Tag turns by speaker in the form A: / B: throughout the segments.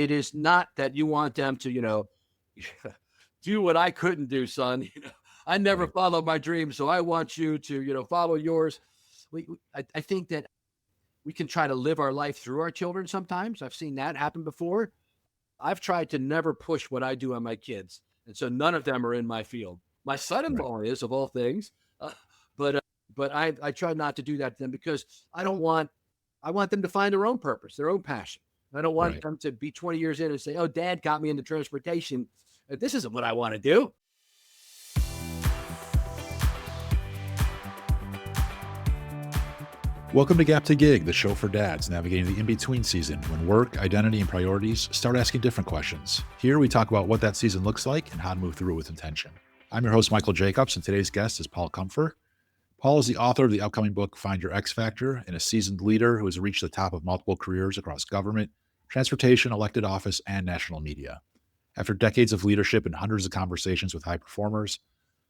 A: It is not that you want them to, do what I couldn't do, son. I never
B: Right.
A: followed my dreams, so I want you to, follow yours. I think that we can try to live our life through our children sometimes. I've seen that happen before. I've tried to never push what I do on my kids, and so none of them are in my field. My
B: Right.
A: son-in-law is, of all things, but but I try not to do that to them because I don't want I want them to find their own purpose, their own passion. I don't want
B: Right.
A: them to be 20 years in and say, "Oh, Dad got me into transportation. This isn't what I want to do."
B: Welcome to Gap to Gig, the show for dads navigating the in-between season when work, identity, and priorities start asking different questions. Here we talk about what that season looks like and how to move through it with intention. I'm your host, Michael Jacobs, and today's guest is Paul Comfer. Paul is the author of the upcoming book, Find Your X Factor, and a seasoned leader who has reached the top of multiple careers across government, transportation, elected office, and national media. After decades of leadership and hundreds of conversations with high performers,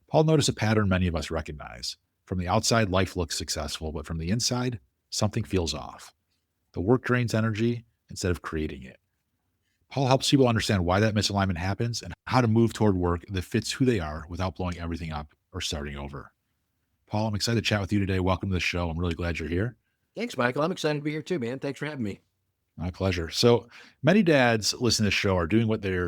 B: Paul noticed a pattern many of us recognize. From the outside, life looks successful, but from the inside, something feels off. The work drains energy instead of creating it. Paul helps people understand why that misalignment happens and how to move toward work that fits who they are without blowing everything up or starting over. Paul, I'm excited to chat with you today. Welcome to the show. I'm really glad you're here.
A: Thanks, Michael. I'm excited to be here too, man. Thanks for having me.
B: My pleasure. So many dads listening to this show are doing what they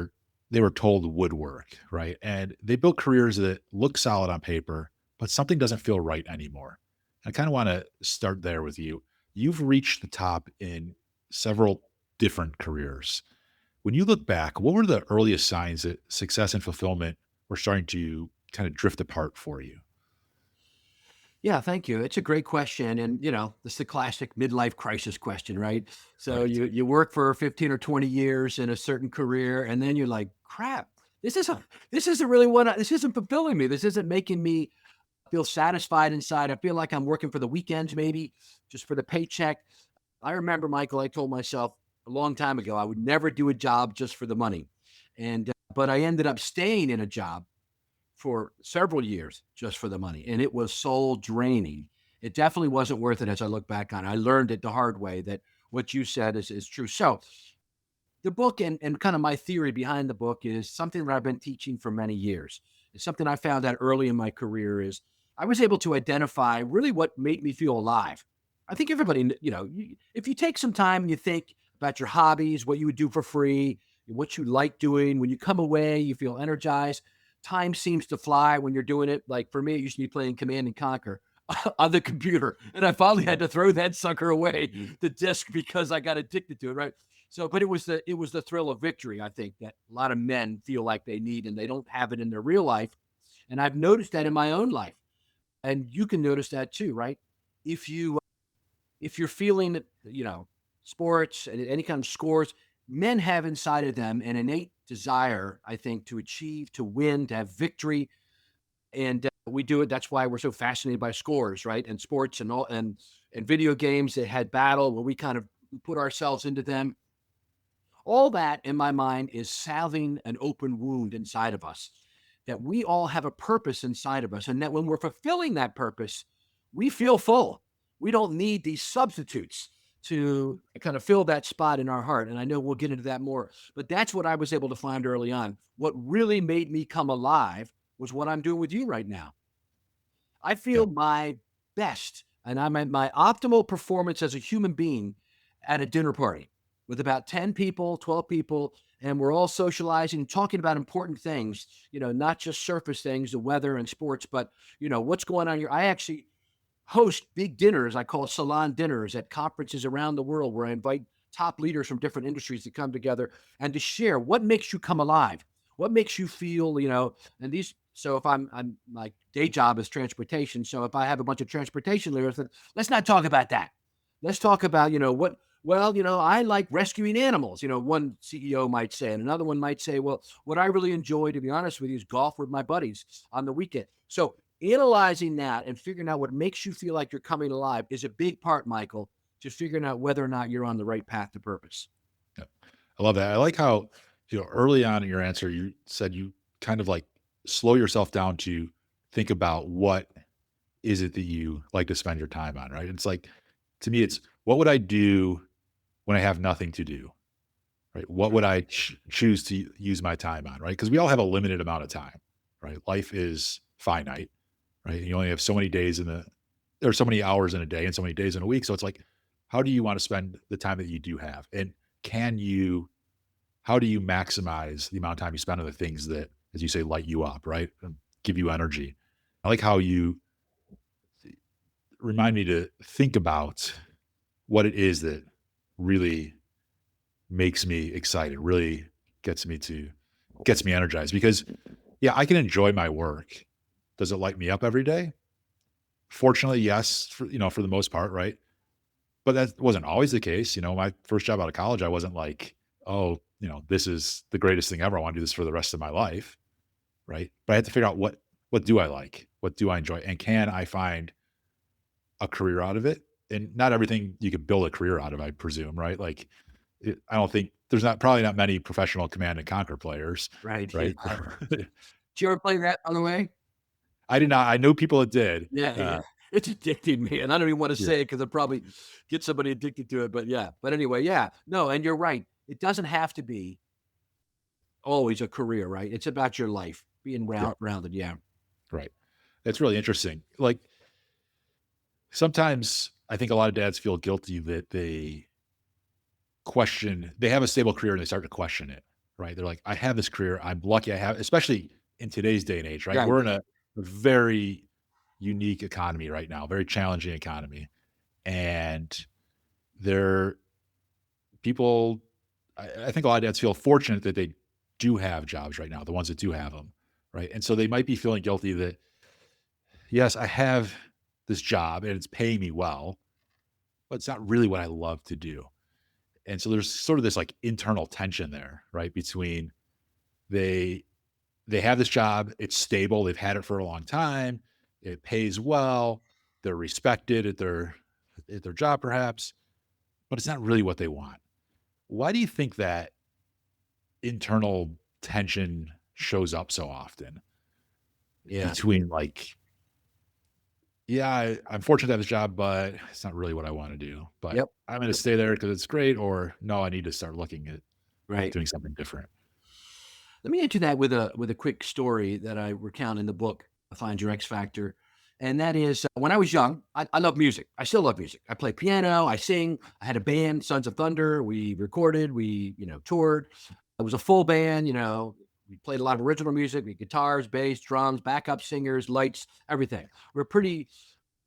B: were told would work, right? And they build careers that look solid on paper, but something doesn't feel right anymore. I kind of want to start there with you. You've reached the top in several different careers. When you look back, what were the earliest signs that success and fulfillment were starting to kind of drift apart for you?
A: Yeah, thank you. It's a great question, and this is the classic midlife crisis question, right? So
B: Right.
A: you work for 15 or 20 years in a certain career, and then you're like, "Crap, this isn't really this isn't fulfilling me. This isn't making me feel satisfied inside. I feel like I'm working for the weekends, maybe just for the paycheck." I remember, Michael, I told myself a long time ago I would never do a job just for the money, and but I ended up staying in a job for several years just for the money, and it was soul draining. It definitely wasn't worth it as I look back on it. I learned it the hard way that what you said is true. So the book and kind of my theory behind the book is something that I've been teaching for many years. It's something I found out early in my career is I was able to identify really what made me feel alive. I think everybody, if you take some time and you think about your hobbies, what you would do for free, what you like doing, when you come away, you feel energized. Time seems to fly when you're doing it. Like for me, it used to be playing Command and Conquer on the computer. And I finally had to throw that sucker away, the disc, because I got addicted to it, right? So, but it was the thrill of victory, I think, that a lot of men feel like they need and they don't have it in their real life. And I've noticed that in my own life. And you can notice that too, right? If you if you're feeling that, sports and any kind of scores, men have inside of them an innate desire, I think, to achieve, to win, to have victory. And we do it. That's why we're so fascinated by scores, right? And sports and all and video games that had battle where we kind of put ourselves into them. All that in my mind is salving an open wound inside of us, that we all have a purpose inside of us. And that when we're fulfilling that purpose, we feel full. We don't need these substitutes to kind of fill that spot in our heart. And I know we'll get into that more, but that's what I was able to find early on. What really made me come alive was what I'm doing with you right now. I
B: Yeah.
A: feel my best and I'm at my optimal performance as a human being at a dinner party with about 10 people, 12 people, and we're all socializing and talking about important things, not just surface things, the weather and sports, but, what's going on here. I actually host big dinners. I call salon dinners at conferences around the world where I invite top leaders from different industries to come together and to share what makes you come alive, what makes you feel, and these. So if I'm my day job is transportation. So if I have a bunch of transportation leaders, then let's not talk about that. Let's talk about, what, well, I like rescuing animals, one CEO might say, and another one might say, well, what I really enjoy, to be honest with you, is golf with my buddies on the weekend. So analyzing that and figuring out what makes you feel like you're coming alive is a big part, Michael, to figuring out whether or not you're on the right path to purpose.
B: Yeah. I love that. I like how, early on in your answer, you said you kind of like slow yourself down to think about what is it that you like to spend your time on, right? It's like, to me, it's what would I do when I have nothing to do? right? What would I choose to use my time on, right? Because we all have a limited amount of time, right? Life is finite, right? You only have so many days in the there are so many hours in a day and so many days in a week. So it's like, how do you want to spend the time that you do have? And can you how do you maximize the amount of time you spend on the things that, as you say, light you up, right? And give you energy. I like how you remind me to think about what it is that really makes me excited, really gets me energized because yeah, I can enjoy my work. Does it light me up every day? Fortunately, yes, for the most part, right? But that wasn't always the case. My first job out of college, I wasn't like, oh, this is the greatest thing ever. I want to do this for the rest of my life. Right. But I had to figure out what do I like? What do I enjoy? And can I find a career out of it? And not everything you could build a career out of, I presume, right? Like I don't think there's not probably not many professional Command and Conquer players,
A: Right, yeah.
B: right?
A: Did you ever play that, on the way?
B: I did not. I know people that did.
A: Yeah, yeah. It's addicting me, and I don't even wanna
B: Yeah,
A: say it because 'cause I'll probably get somebody addicted to it, but yeah. But anyway, yeah. No, and you're right. It doesn't have to be always a career, right? It's about your life, being
B: yeah,
A: rounded, yeah.
B: right. It's really interesting. Like sometimes I think a lot of dads feel guilty that they have a stable career and they start to question it, right? They're like, I have this career. I'm lucky I have, especially in today's day and age, right?
A: Right.
B: We're in a very unique economy right now, very challenging economy. And there people I think a lot of dads feel fortunate that they do have jobs right now, the ones that do have them, right? And so they might be feeling guilty that, yes, I have this job and it's paying me well, but it's not really what I love to do. And so there's sort of this like internal tension there, right? Between they they have this job, it's stable, they've had it for a long time, it pays well, they're respected at their job perhaps, but it's not really what they want. Why do you think that internal tension shows up so often
A: Yeah.
B: between like, yeah, I'm fortunate to have this job, but it's not really what I want to do. But
A: Yep.
B: I'm going to
A: Yep.
B: stay there because it's great, or no, I need to start looking at
A: Right.
B: doing something different.
A: Let me answer that with a quick story that I recount in the book, Find Your X Factor. And that is when I was young, I love music. I still love music. I play piano, I sing. I had a band, Sons of Thunder. We recorded, toured. It was a full band, we played a lot of original music, we guitars, bass, drums, backup singers, lights, everything. We're pretty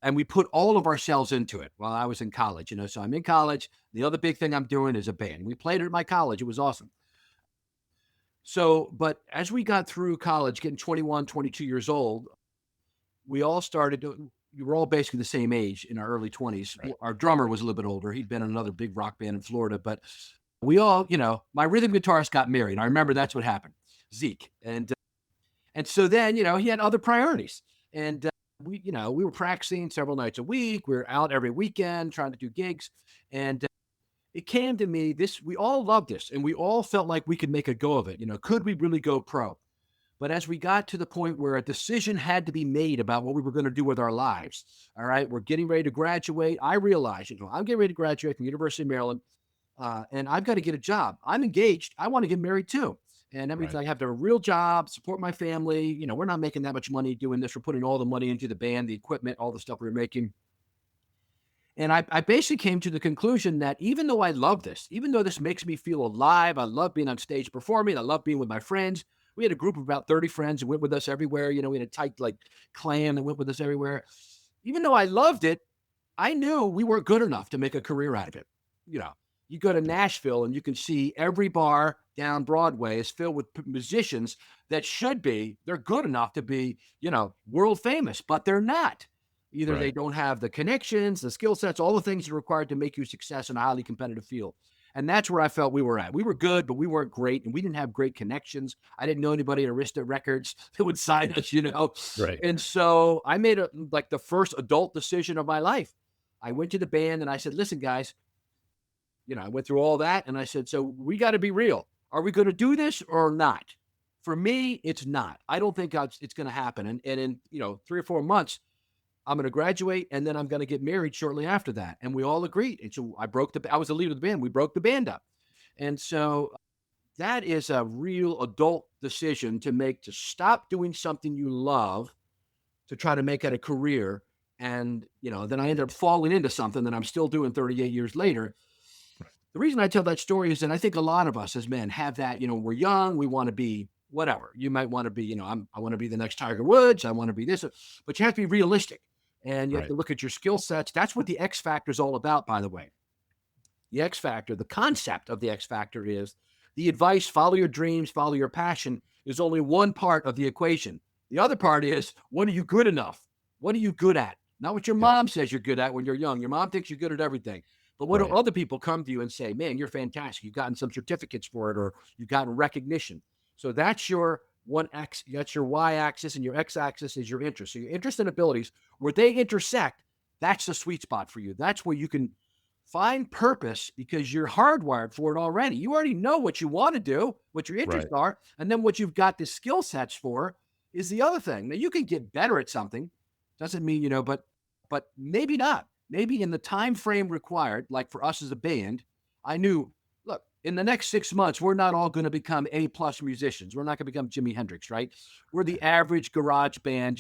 A: and we put all of ourselves into it while I was in college, So I'm in college. The other big thing I'm doing is a band. We played it at my college. It was awesome. So, but as we got through college, getting 21, 22 years old, we all started to we were all basically the same age in our early 20s.
B: Right.
A: Our drummer was a little bit older. He'd been in another big rock band in Florida, but we all, my rhythm guitarist got married. I remember that's what happened. Zeke. And so then, he had other priorities. And we were practicing several nights a week. We were out every weekend trying to do gigs. And it came to me this we all loved this and we all felt like we could make a go of it. Could we really go pro? But as we got to the point where a decision had to be made about what we were going to do with our lives, all right, we're getting ready to graduate. I realized, I'm getting ready to graduate from University of Maryland, and I've got to get a job. I'm engaged. I want to get married too. And that means
B: Right.
A: I have to have a real job, support my family. We're not making that much money doing this. We're putting all the money into the band, the equipment, all the stuff we're making. And I basically came to the conclusion that even though I love this, even though this makes me feel alive, I love being on stage performing, I love being with my friends. We had a group of about 30 friends who went with us everywhere. We had a tight like clan that went with us everywhere. Even though I loved it, I knew we weren't good enough to make a career out of it. You know, you go to
B: Yeah.
A: Nashville and you can see every bar down Broadway is filled with musicians that they're good enough to be, world famous, but they're not. Either they
B: Right.
A: don't have the connections, the skill sets, all the things that are required to make you a success in a highly competitive field. And that's where I felt we were at. We were good, but we weren't great, and we didn't have great connections. I didn't know anybody at Arista Records that would sign us.
B: Right.
A: And so I made like the first adult decision of my life. I went to the band and I said, "Listen, guys, I went through all that and I said, so we got to be real. Are we going to do this or not? For me, it's not. I don't think it's going to happen. And in, 3 or 4 months, I'm going to graduate and then I'm going to get married shortly after that." And we all agreed. And so I was the leader of the band. We broke the band up. And so that is a real adult decision to make, to stop doing something you love to try to make it a career. And, then I ended up falling into something that I'm still doing 38 years later. The reason I tell that story is that I think a lot of us as men have that, we're young, we want to be whatever. You might want to be, I want to be the next Tiger Woods, I want to be this, but you have to be realistic and you have
B: Right.
A: to look at your skill sets. That's what the X factor is all about, by the way. The X factor, the concept of the X factor is the advice, follow your dreams, follow your passion, is only one part of the equation. The other part is, what are you good enough? What are you good at? Not what your
B: Yeah.
A: mom says you're good at when you're young. Your mom thinks you're good at everything. But what do
B: Right.
A: other people come to you and say, man, you're fantastic. You've gotten some certificates for it, or you've gotten recognition. So that's your one X, that's your Y axis, and your X axis is your interest. So your interest and abilities, where they intersect, that's the sweet spot for you. That's where you can find purpose because you're hardwired for it already. You already know what you want to do, what your interests
B: Right.
A: are, and then what you've got the skill sets for is the other thing. Now you can get better at something. Doesn't mean, but maybe not. Maybe in the time frame required, like for us as a band, I knew, look, in the next 6 months, we're not all going to become A+ musicians. We're not going to become Jimi Hendrix, right? We're the average garage band.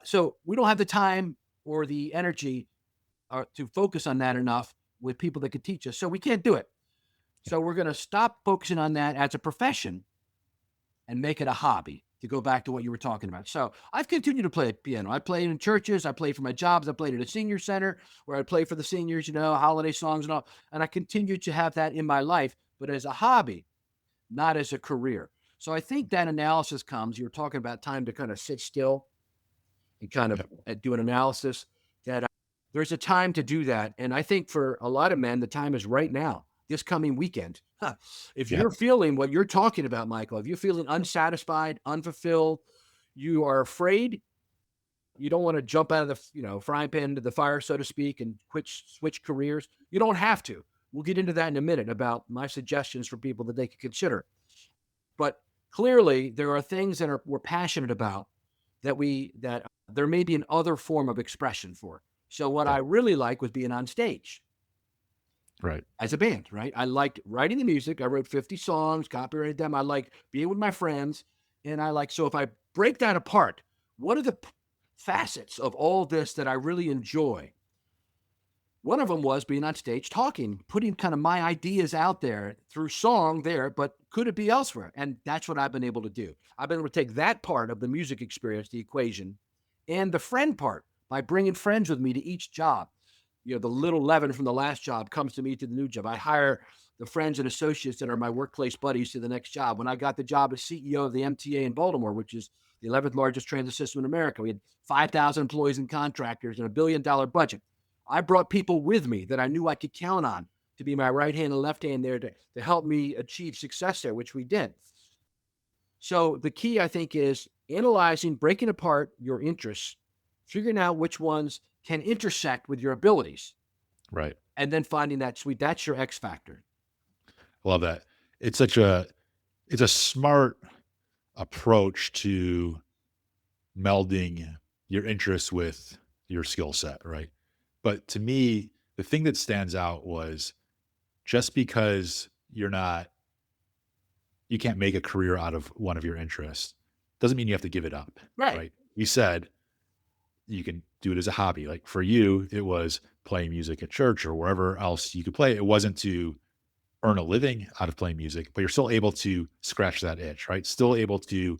A: So we don't have the time or the energy to focus on that enough with people that could teach us. So we can't do it.
B: Yeah.
A: So we're going to stop focusing on that as a profession and make it a hobby, to go back to what you were talking about. So I've continued to play piano. I played in churches. I played for my jobs. I played at a senior center where I play for the seniors, holiday songs and all. And I continue to have that in my life, but as a hobby, not as a career. So I think that analysis comes, you're talking about time to kind of sit still and kind of
B: Yep.
A: do an analysis, that there's a time to do that. And I think for a lot of men, the time is right now, this coming weekend. Huh. If
B: Yeah.
A: you're feeling what you're talking about, Michael, if you're feeling unsatisfied, unfulfilled, you are afraid, you don't want to jump out of the frying pan into the fire, so to speak, and switch careers. You don't have to. We'll get into that in a minute about my suggestions for people that they could consider. But clearly, there are things that we're passionate about that there may be an other form of expression for. So what I
B: Yep.
A: really like was being on stage
B: Right.
A: as a band, right? I liked writing the music. I wrote 50 songs, copyrighted them. I like being with my friends. And so if I break that apart, what are the facets of all this that I really enjoy? One of them was being on stage talking, putting kind of my ideas out there through song there, but could it be elsewhere? And that's what I've been able to do. I've been able to take that part of the music experience, the equation, and the friend part by bringing friends with me to each job. The little Levin from the last job comes to me to the new job. I hire the friends and associates that are my workplace buddies to the next job. When I got the job as CEO of the MTA in Baltimore, which is the 11th largest transit system in America, we had 5,000 employees and contractors and $1 billion budget. I brought people with me that I knew I could count on to be my right hand and left hand there to help me achieve success there, which we did. So the key, I think, is analyzing, breaking apart your interests, figuring out which ones can intersect with your abilities,
B: Right.
A: and then finding that sweet. That's your X factor.
B: Love that. It's a smart approach to melding your interests with your skill set, right? But to me, the thing that stands out was, just because you can't make a career out of one of your interests doesn't mean you have to give it up,
A: Right.
B: right? You said you can do it as a hobby. Like for you, it was playing music at church or wherever else you could play. It wasn't to earn a living out of playing music, but you're still able to scratch that itch, right? Still able to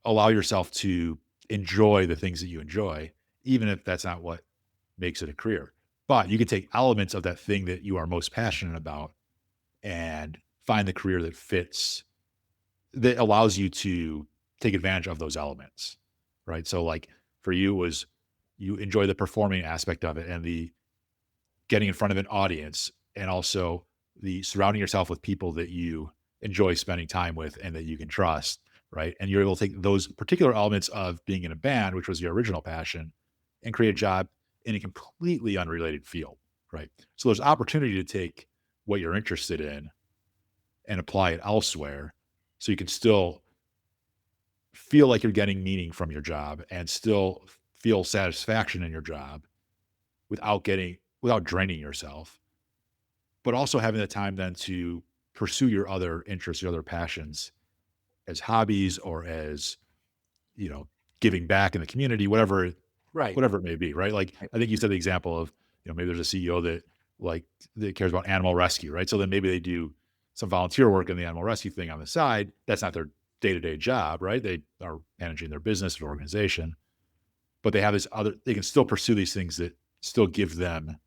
B: allow yourself to enjoy the things that you enjoy, even if that's not what makes it a career. But you can take elements of that thing that you are most passionate about and find the career that fits, that allows you to take advantage of those elements, right? So, like for you, was you enjoy the performing aspect of it and the getting in front of an audience, and also the surrounding yourself with people that you enjoy spending time with and that you can trust, right? And you're able to take those particular elements of being in a band, which was your original passion, and create a job in a completely unrelated field, right? So there's opportunity to take what you're interested in and apply it elsewhere, so you can still feel like you're getting meaning from your job and still feel satisfaction in your job without draining yourself. but also having the time then to pursue your other interests, your other passions as hobbies or as, you know, giving back in the community,
A: Right.
B: whatever it may be, right? Like,
A: Right.
B: I think you said the example of, maybe there's a CEO that like that cares about animal rescue, right? So then maybe they do some volunteer work in the animal rescue thing on the side. That's not their day-to-day job, right? They are managing their business or organization, but they have this other, they can still pursue these things that still give them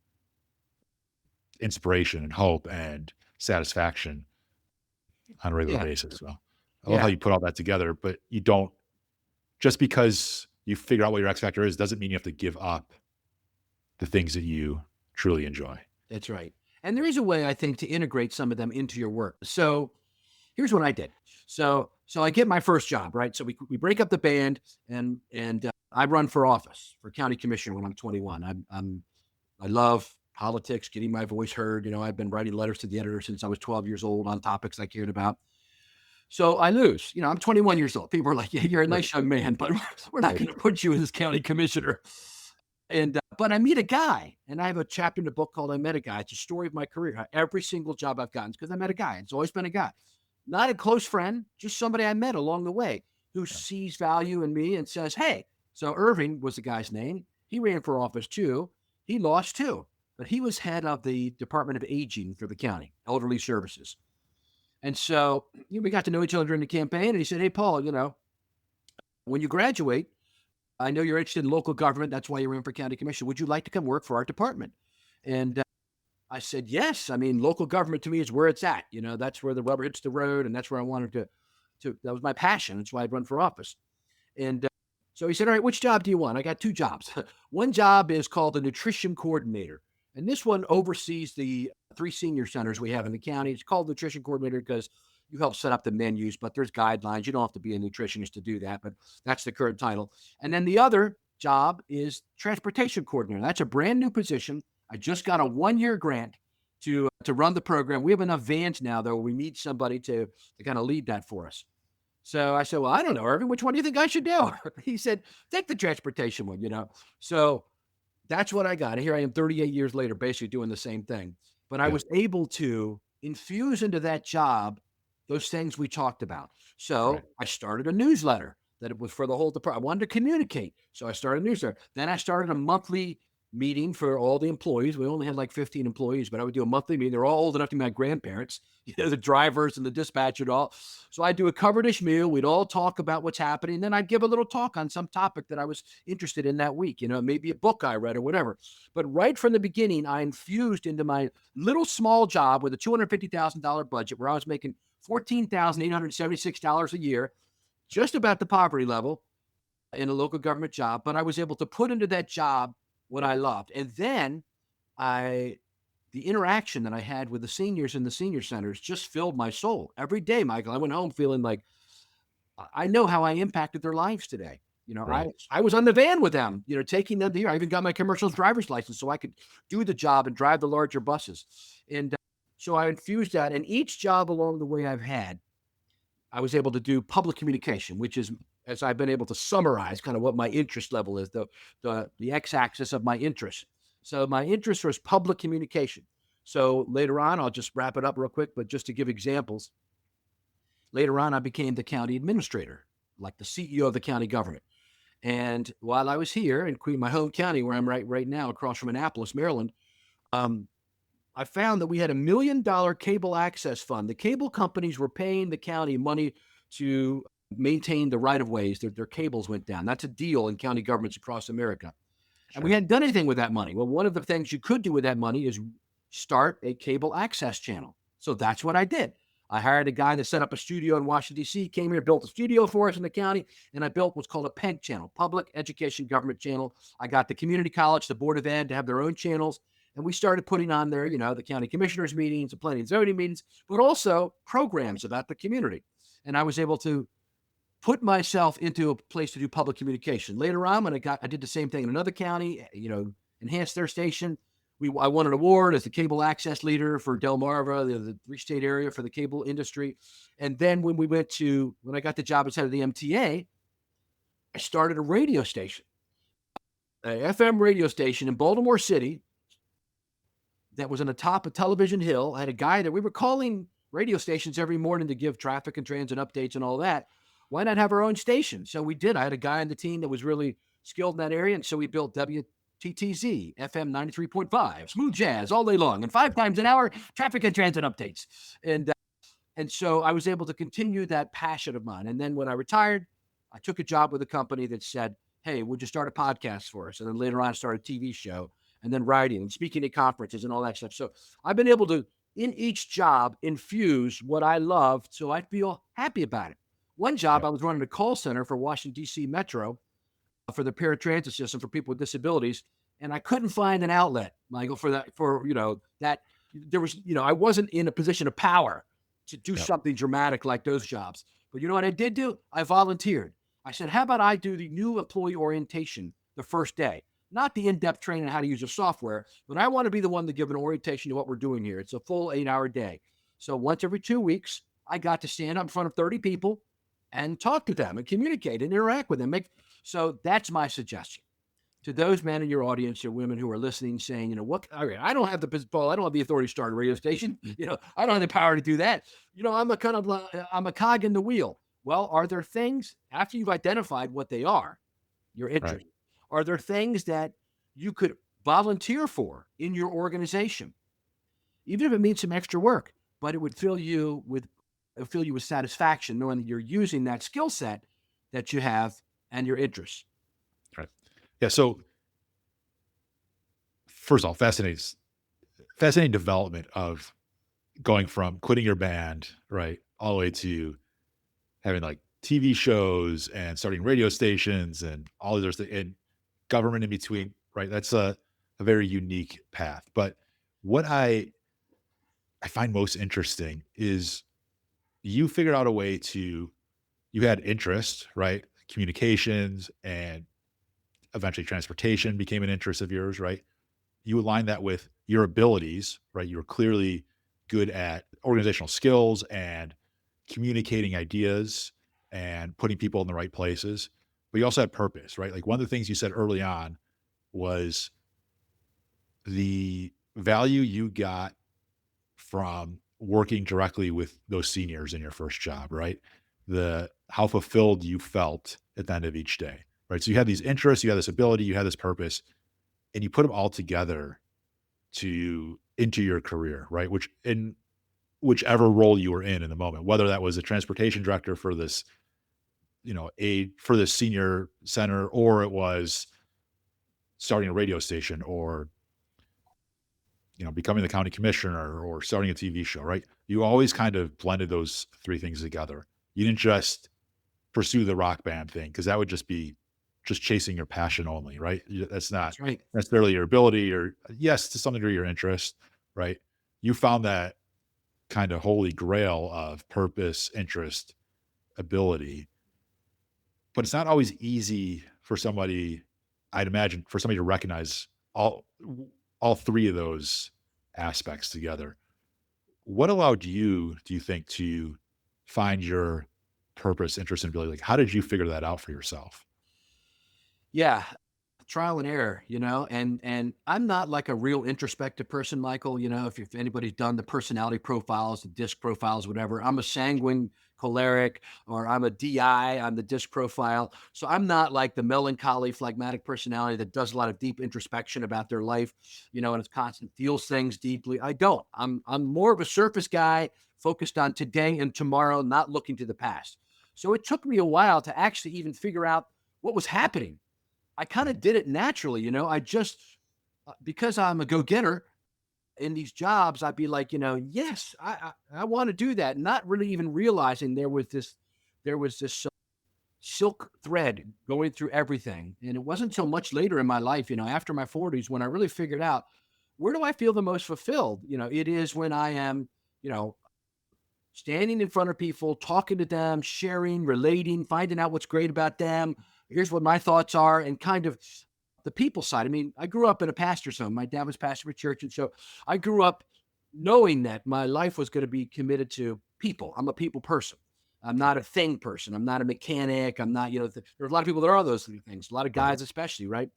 B: inspiration and hope and satisfaction on a regular
A: Yeah.
B: basis. So I love how
A: Yeah.
B: you put all that together, but you don't, just because you figure out what your X factor is, doesn't mean you have to give up the things that you truly enjoy.
A: That's right. And there is a way, I think, to integrate some of them into your work. So here's what I did. So I get my first job, right? So we break up the band, and I run for office for county commissioner when I'm 21. I love politics, getting my voice heard. I've been writing letters to the editor since I was 12 years old on topics I cared about. So I lose. I'm 21 years old. People are like, "Yeah, you're a
B: Right.
A: nice young man, but we're not
B: Right.
A: going to put you as county commissioner." And but I meet a guy, and I have a chapter in the book called "I Met a Guy." It's a story of my career. How every single job I've gotten is because I met a guy. It's always been a guy, not a close friend, just somebody I met along the way who
B: Yeah.
A: sees value in me and says, "Hey." So Irving was the guy's name. He ran for office too. He lost too, but he was head of the Department of Aging for the county, elderly services. And so we got to know each other during the campaign. And he said, "Hey, Paul, when you graduate, I know you're interested in local government. That's why you're in for county commission. Would you like to come work for our department?" And I said, "Yes." I mean, local government to me is where it's at. That's where the rubber hits the road, and that's where I wanted to. That was my passion. That's why I'd run for office. And so he said, "All right, which job do you want?" I got two jobs. One job is called the nutrition coordinator. And this one oversees the three senior centers we have in the county. It's called nutrition coordinator because you help set up the menus, but there's guidelines. You don't have to be a nutritionist to do that, but that's the current title. And then the other job is transportation coordinator. That's a brand new position. I just got a 1-year grant to run the program. We have enough vans now, though. We need somebody to kind of lead that for us. So I said, "Well, I don't know, Irving, which one do you think I should do?" He said, "Take the transportation one." So that's what I got. Here I am 38 years later, basically doing the same thing. But I
B: Yeah.
A: was able to infuse into that job those things we talked about.
B: Right.
A: So I started a newsletter that it was for the whole department. I wanted to communicate. So I started a newsletter. Then I started a monthly meeting for all the employees. We only had like 15 employees, but I would do a monthly meeting. They're all old enough to be my grandparents, the drivers and the dispatcher and all. So I'd do a cover dish meal. We'd all talk about what's happening. Then I'd give a little talk on some topic that I was interested in that week, maybe a book I read or whatever. But right from the beginning, I infused into my little small job with a $250,000 budget where I was making $14,876 a year, just about the poverty level in a local government job. But I was able to put into that job what I loved. And then I the interaction that I had with the seniors in the senior centers just filled my soul. Every day, Michael, I went home feeling like I know how I impacted their lives today. I
B: Right.
A: I was on the van with them, taking them to here. I even got my commercial driver's license so I could do the job and drive the larger buses. And so I infused that. And each job along the way I've had, I was able to do public communication, which is as I've been able to summarize kind of what my interest level is, the x-axis of my interest. So my interest was public communication. So later on, I'll just wrap it up real quick, but just to give examples, later on I became the county administrator, like the CEO of the county government. And while I was here in Queen, my home county, where I'm right now, across from Annapolis, Maryland, um, I found that we had $1 million cable access fund. The cable companies were paying the county money to maintain the right of ways. Their cables went down. That's a deal in county governments across America. And we
B: Sure.
A: hadn't done anything with that money. Well, one of the things you could do with that money is start a cable access channel. So that's what I did. I hired a guy that set up a studio in Washington, D.C., came here, built a studio for us in the county, and I built what's called a PEG channel, Public Education Government Channel. I got the community college, the Board of Ed to have their own channels. And we started putting on there, the county commissioners meetings, the planning and zoning meetings, but also programs about the community. And I was able to put myself into a place to do public communication. Later on, when I did the same thing in another county, enhanced their station. I won an award as the cable access leader for Delmarva, the three-state area for the cable industry. And then when I got the job as head of the MTA, I started a radio station, a FM radio station in Baltimore City, that was on the top of Television Hill. I had a guy that we were calling radio stations every morning to give traffic and transit updates and all that. Why not have our own station? So we did. I had a guy on the team that was really skilled in that area. And so we built WTTZ, FM 93.5, smooth jazz all day long, and 5 times an hour, traffic and transit updates. And so I was able to continue that passion of mine. And then when I retired, I took a job with a company that said, hey, would you start a podcast for us? And then later on, I started a TV show and then writing and speaking at conferences and all that stuff. So I've been able to, in each job, infuse what I love so I feel happy about it. One job,
B: Yep.
A: I was running a call center for Washington, D.C. Metro for the paratransit system for people with disabilities. And I couldn't find an outlet, Michael, for that, that there was, I wasn't in a position of power to do
B: Yep.
A: something dramatic like those jobs. But you know what I did do? I volunteered. I said, how about I do the new employee orientation the first day? Not the in-depth training on how to use the software, but I want to be the one to give an orientation to what we're doing here. It's a full 8-hour day. So once every 2 weeks, I got to stand up in front of 30 people and talk to them and communicate and interact with them. So that's my suggestion to those men in your audience or women who are listening, saying, what, all right, I don't have the ball, I don't have the authority to start a radio station. I don't have the power to do that. I'm a cog in the wheel. Well, are there things after you've identified what they are, your
B: Right.
A: interest, are there things that you could volunteer for in your organization, even if it means some extra work, but it would fill you with satisfaction knowing that you're using that skill set that you have and your interests.
B: Right. Yeah. So first of all, fascinating development of going from quitting your band, right, all the way to having like TV shows and starting radio stations and all these other things and government in between, right? That's a very unique path. But what I find most interesting is you figured out a way to you had interest, right? Communications and eventually transportation became an interest of yours, right? You align that with your abilities, right? You were clearly good at organizational skills and communicating ideas and putting people in the right places. But you also had purpose, right? Like one of the things you said early on was the value you got from working directly with those seniors in your first job, right? The how fulfilled you felt at the end of each day, right? So you had these interests, you had this ability, you had this purpose, and you put them all together to into your career, right? Which in whichever role you were in the moment, whether that was a transportation director for this, aid for this senior center, or it was starting a radio station, or becoming the county commissioner, or starting a TV show, right? You always kind of blended those three things together. You didn't just pursue the rock band thing because that would just be just chasing your passion only, right? That's not
A: That's right.
B: necessarily your ability, or yes, to some degree your interest, right? You found that kind of holy grail of purpose, interest, ability, but it's not always easy for somebody, I'd imagine, for somebody to recognize all all three of those aspects together. What allowed you, do you think, to find your purpose, interest, and ability? Like, how did you figure that out for yourself?
A: Yeah, trial and error, and I'm not like a real introspective person, Michael. If anybody's done the personality profiles, the disc profiles, whatever, I'm a sanguine choleric, or I'm a DI on the disc profile. So I'm not like the melancholy phlegmatic personality that does a lot of deep introspection about their life, and it's constant, feels things deeply. I don't. I'm more of a surface guy focused on today and tomorrow, not looking to the past. So it took me a while to actually even figure out what was happening. I kind of did it naturally, I just because I'm a go-getter in these jobs, I'd be like, yes, I want to do that, not really even realizing there was this silk thread going through everything. And it wasn't until much later in my life, after my 40s, when I really figured out, where do I feel the most fulfilled? It is when I am, you know, standing in front of people, talking to them, sharing, relating, finding out what's great about them. Here's what my thoughts are, and kind of the people side. I mean, I grew up in a pastor's home. My dad was pastor of a church. And so I grew up knowing that my life was going to be committed to people. I'm a people person. I'm not a thing person. I'm not a mechanic. I'm not, there's a lot of people that are those things, a lot of
B: Right.
A: guys, especially, right?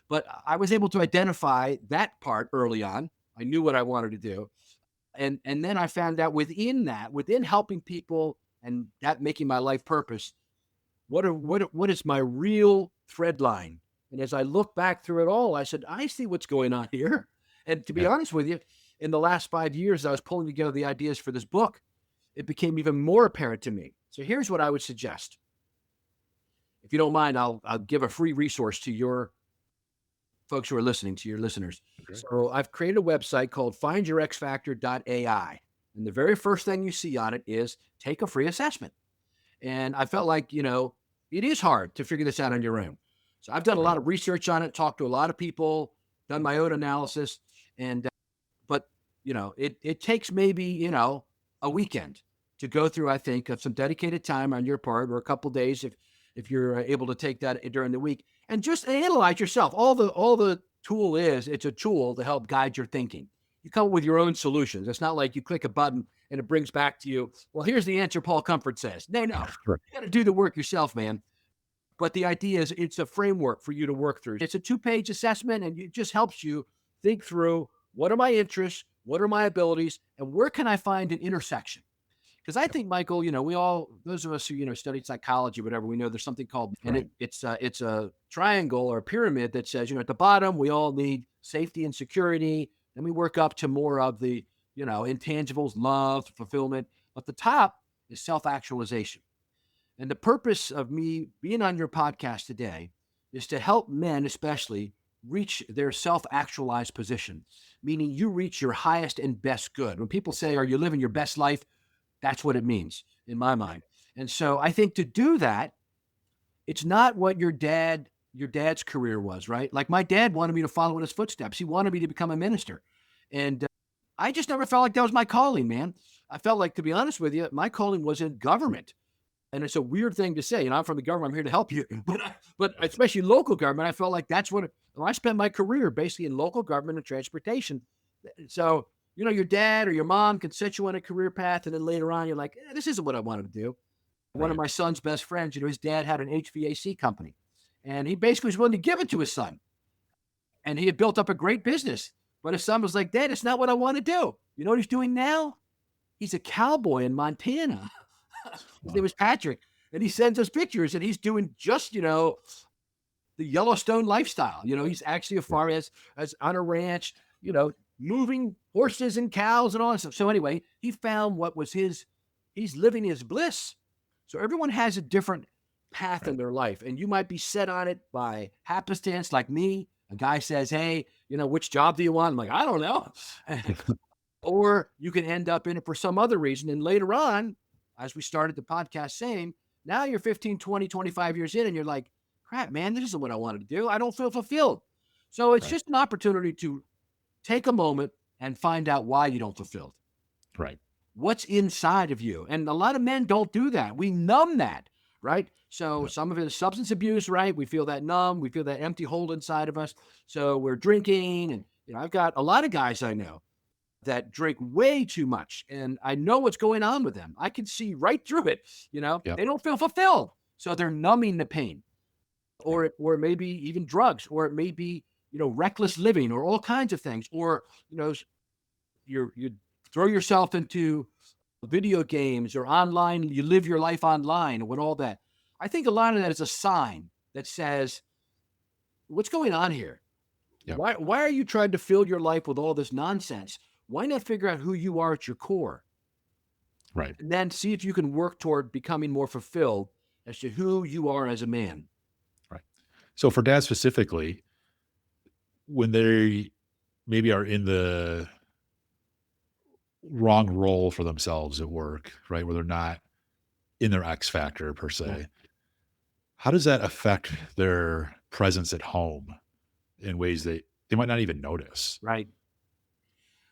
A: But I was able to identify that part early on. I knew what I wanted to do. And then I found out within helping people and that making my life purpose, what is my real thread line? And as I look back through it all, I said, I see what's going on here. And to be
B: Yeah.
A: honest with you, in the last 5 years, I was pulling together the ideas for this book. It became even more apparent to me. So here's what I would suggest. If you don't mind, I'll give a free resource to your folks who are listening, to your listeners.
B: Great.
A: So I've created a website called findyourxfactor.ai. And the very first thing you see on it is take a free assessment. And I felt like, it is hard to figure this out on your own. So I've done a
B: Right.
A: lot of research on it, talked to a lot of people, done my own analysis. And, but, it takes maybe, a weekend to go through, I think, of some dedicated time on your part or a couple days if you're able to take that during the week and just analyze yourself. All the tool is, it's a tool to help guide your thinking. You come up with your own solutions. It's not like you click a button and it brings back to you, well, here's the answer Paul Comfort says. No, no.
B: Right.
A: You got to do the work yourself, man. But the idea is it's a framework for you to work through. It's a 2-page assessment and it just helps you think through what are my interests, what are my abilities, and where can I find an intersection? Because I
B: Yep.
A: think, Michael, we all, those of us who, studied psychology, whatever, we know there's something called, and
B: Right.
A: it's a triangle or a pyramid that says, at the bottom, we all need safety and security. Then we work up to more of the, intangibles, love, fulfillment. But the top is self-actualization. And the purpose of me being on your podcast today is to help men, especially, reach their self actualized position, meaning you reach your highest and best good. When people say, are you living your best life? That's what it means in my mind. And so I think to do that, it's not what your dad's career was, right? Like my dad wanted me to follow in his footsteps. He wanted me to become a minister. And I just never felt like that was my calling, man. I felt like, to be honest with you, my calling was in government. And it's a weird thing to say. I'm from the government. I'm here to help you. But especially local government, I felt like that's what I spent my career basically in local government and transportation. So, your dad or your mom can set you on a career path. And then later on, you're like, this isn't what I wanted to do. One of
B: Right.
A: my son's best friends, his dad had an HVAC company and he basically was willing to give it to his son. And he had built up a great business. But his son was like, Dad, it's not what I want to do. You know what he's doing now? He's a cowboy in Montana. His name
B: Wow.
A: is Patrick. And he sends us pictures and he's doing just, the Yellowstone lifestyle. He's actually as
B: Yeah.
A: far as on a ranch, moving horses and cows and all that stuff. So anyway, he found what was he's living his bliss. So everyone has a different path in
B: Right.
A: their life. And you might be set on it by happenstance, like me. A guy says, hey, which job do you want? I'm like, I don't know. Or you can end up in it for some other reason. And later on, as we started the podcast saying, now you're 15, 20, 25 years in and you're like, crap, man, this isn't what I wanted to do. I don't feel fulfilled. So it's
B: Right.
A: just an opportunity to take a moment and find out why you don't fulfill.
B: Right.
A: What's inside of you. And a lot of men don't do that. We numb that, right? So
B: Yep.
A: some of it is substance abuse, right? We feel that numb. We feel that empty hole inside of us. So we're drinking. And, I've got a lot of guys I know that drink way too much. And I know what's going on with them. I can see right through it.
B: Yep.
A: They don't feel fulfilled. So they're numbing the pain.
B: Yep.
A: Or maybe even drugs, or it may be, reckless living or all kinds of things. Or, you throw yourself into video games or online, you live your life online with all that. I think a lot of that is a sign that says, what's going on here?
B: Yep.
A: Why are you trying to fill your life with all this nonsense? Why not figure out who you are at your core
B: Right.
A: and then see if you can work toward becoming more fulfilled as to who you are as a man?
B: Right. So for dads specifically, when they maybe are in the wrong role for themselves at work, right, where they're not in their X factor per
A: Yeah.
B: se, how does that affect their presence at home in ways that they might not even notice?
A: Right.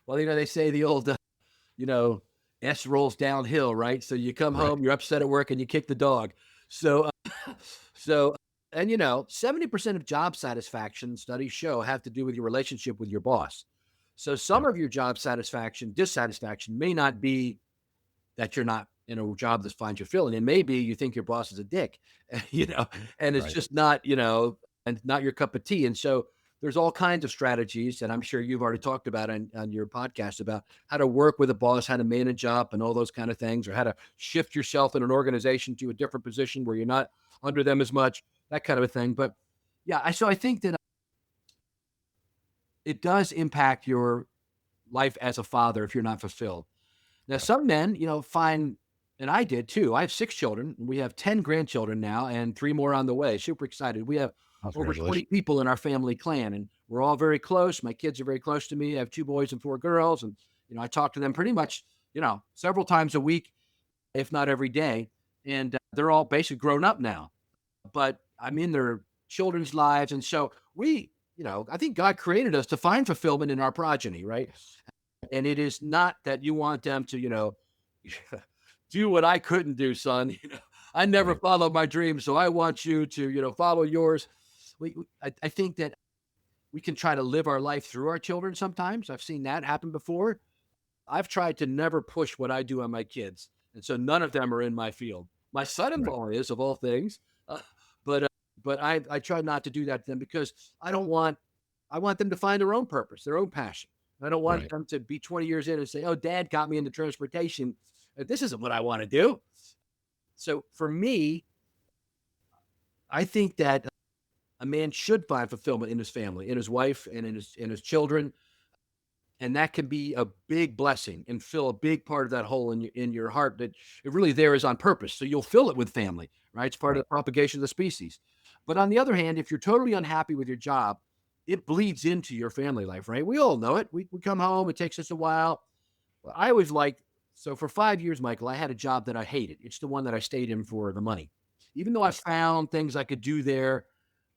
A: Well, they say the old, you know, S rolls downhill, right? So you come
B: Right.
A: home, you're upset at work, and you kick the dog. So, so, and 70% of job satisfaction studies show have to do with your relationship with your boss. So some
B: Yep.
A: of your job dissatisfaction may not be that you're not in a job that finds you fulfilling. It may be you think your boss is a dick, you know, and it's
B: Right.
A: just not, and not your cup of tea. And so there's all kinds of strategies, and I'm sure you've already talked about on your podcast about how to work with a boss, how to manage up, and all those kind of things, or how to shift yourself in an organization to a different position where you're not under them as much, that kind of a thing. But yeah, I think that it does impact your life as a father if you're not fulfilled. Now,
B: Yep.
A: some men, find, and I did too. I have 6 children. We have 10 grandchildren now, and three more on the way. Super excited. We have
B: Oh,
A: over 20
B: congratulations.
A: people in our family clan, and we're all very close. My kids are very close to me. I have 2 boys and 4 girls, and I talk to them pretty much, several times a week, if not every day. And they're all basically grown up now, but I'm in their children's lives, and so I think God created us to find fulfillment in our progeny, right? And it is not that you want them to, do what I couldn't do, son. I never
B: Right.
A: followed my dreams, so I want you to, follow yours. I think that we can try to live our life through our children sometimes. I've seen that happen before. I've tried to never push what I do on my kids, and so none of them are in my field. My
B: Right.
A: son-in-law is, of all things, uh, but uh, but I try not to do that to them because I don't want I want them to find their own purpose, their own passion. I don't want
B: Right.
A: them to be 20 years in and say, "Oh, Dad got me into transportation. This isn't what I want to do." So for me, I think that a man should find fulfillment in his family, in his wife, and in his children, and that can be a big blessing and fill a big part of that hole in your heart that it really there is on purpose. So you'll fill it with family, right? It's part of
B: Right.
A: the propagation of the species. But on the other hand, if you're totally unhappy with your job, it bleeds into your family life, right? We all know it. We come home, it takes us a while. Well, I always liked, so for 5 years, Michael, I had a job that I hated. It's the one that I stayed in for the money. Even though I
B: Yep.
A: found things I could do there,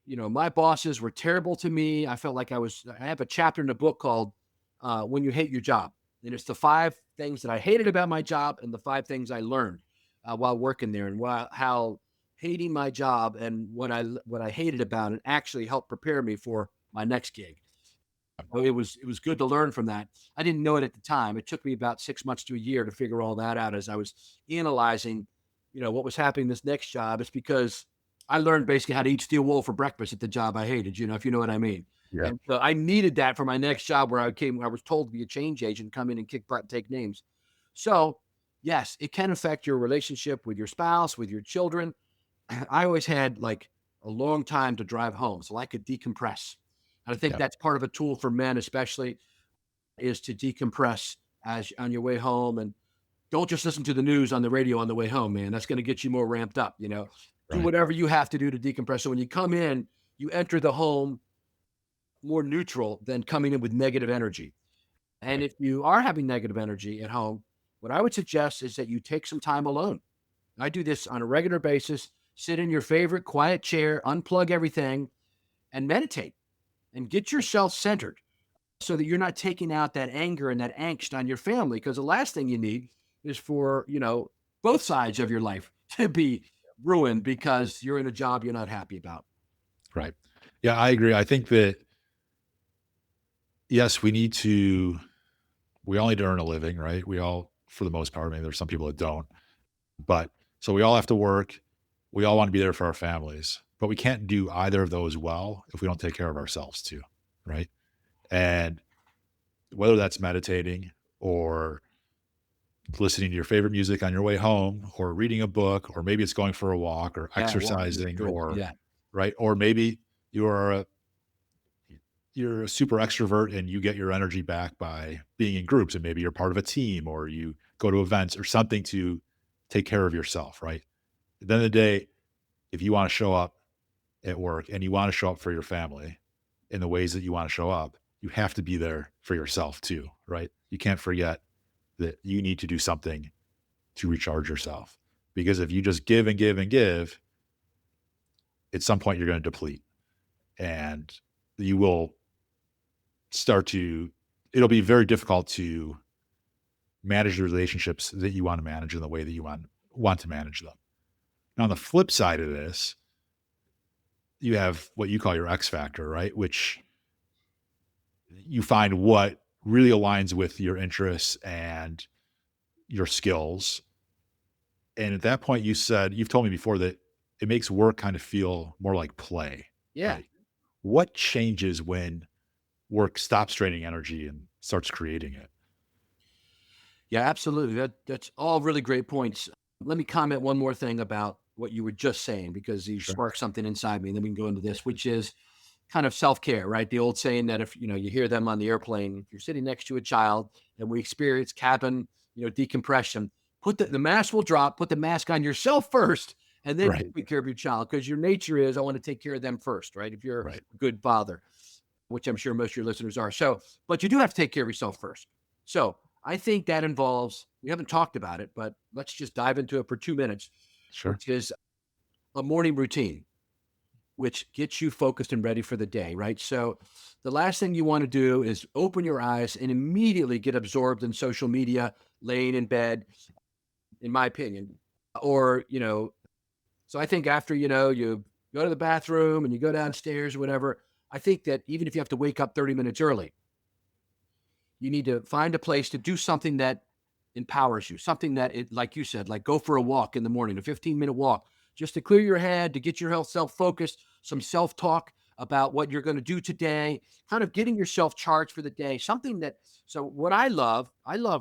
A: my bosses were terrible to me. I felt like I have a chapter in the book called When You Hate Your Job. And it's the 5 things that I hated about my job and the 5 things I learned while working there, and how hating my job and what I hated about it actually helped prepare me for my next gig. So it was good to learn from that. I didn't know it at the time. It took me about 6 months to a year to figure all that out as I was analyzing, what was happening this next job. It's because I learned basically how to eat steel wool for breakfast at the job I hated, if you know what I mean.
B: Yeah.
A: And so I needed that for my next job where I was told to be a change agent, come in and kick butt and take names. So yes, it can affect your relationship with your spouse, with your children. I always had like a long time to drive home so I could decompress. And I think
B: Yep.
A: that's part of a tool for men, especially, is to decompress as on your way home, and don't just listen to the news on the radio on the way home, man. That's going to get you more ramped up. Do
B: Right.
A: whatever you have to do to decompress. So when you come in, you enter the home more neutral than coming in with negative energy. And
B: Right.
A: if you are having negative energy at home, what I would suggest is that you take some time alone. I do this on a regular basis. Sit in your favorite quiet chair, unplug everything, and meditate and get yourself centered so that you're not taking out that anger and that angst on your family. Because the last thing you need is for, both sides of your life to be ruined because you're in a job you're not happy about.
B: Right. Yeah, I agree. I think that yes, we all need to earn a living, right? We all, for the most part, maybe there's some people that don't, but so we all have to work. We all want to be there for our families, but we can't do either of those well if we don't take care of ourselves too, right? And whether that's meditating or listening to your favorite music on your way home or reading a book, or maybe it's going for a walk or
A: Yeah, walking is
B: exercising
A: good.
B: or
A: Yeah.
B: right, or maybe you are you're a super extrovert and you get your energy back by being in groups, and maybe you're part of a team or you go to events or something to take care of yourself, right? At the end of the day, if you want to show up at work and you want to show up for your family in the ways that you want to show up, you have to be there for yourself too, right? You can't forget that you need to do something to recharge yourself. Because if you just give and give and give, at some point you're going to deplete, and you will start to, it'll be very difficult to manage the relationships that you want to manage in the way that you want to manage them. Now, on the flip side of this, you have what you call your X factor, right? Which you find what really aligns with your interests and your skills. And at that point, you've told me before that it makes work kind of feel more like play,
A: Yeah.
B: right? What changes when work stops draining energy and starts creating it?
A: Yeah, absolutely. That's all really great points. Let me comment one more thing about what you were just saying because you
B: Sure.
A: sparked something inside me, and then we can go into this, which is kind of self-care, right? The old saying that if you hear them on the airplane, if you're sitting next to a child and we experience cabin, decompression, put the mask will drop, put the mask on yourself first, and then
B: Right.
A: take care of your child because your nature is I want to take care of them first, right? If you're
B: Right.
A: a good father, which I'm sure most of your listeners are. So, but you do have to take care of yourself first. So I think that involves, we haven't talked about it, but let's just dive into it for 2 minutes,
B: Sure.
A: which is a morning routine, which gets you focused and ready for the day, right? So the last thing you want to do is open your eyes and immediately get absorbed in social media, laying in bed, in my opinion. Or, so I think after, you go to the bathroom and you go downstairs or whatever, I think that even if you have to wake up 30 minutes early, you need to find a place to do something that empowers you, something that it, like you said, like go for a walk in the morning, a 15-minute walk, just to clear your head, to get your health self focused, some self talk about what you're going to do today, kind of getting yourself charged for the day. Something that, so what I love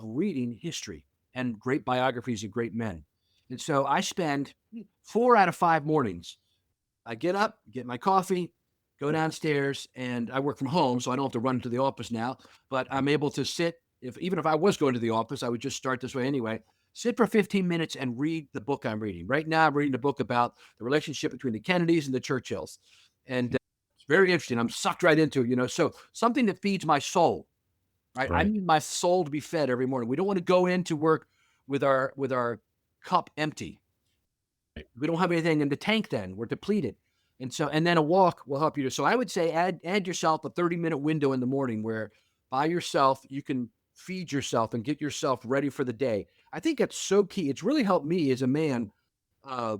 A: reading history and great biographies of great men. And so I spend 4 out of 5 mornings I get up, get my coffee, go downstairs, and I work from home, so I don't have to run to the office now. But I'm able to sit. If even if I was going to the office, I would just start this way anyway. Sit for 15 minutes and read the book I'm reading. Right now, I'm reading a book about the relationship between the Kennedys and the Churchills, and it's very interesting. I'm sucked right into it. So something that feeds my soul. Right, I
B: Right.
A: need my soul to be fed every morning. We don't want to go into work with our cup empty.
B: Right.
A: We don't have anything in the tank then. We're depleted. And then a walk will help you to. So I would say add yourself a 30-minute window in the morning where by yourself you can feed yourself and get yourself ready for the day. I think that's so key. It's really helped me as a man uh,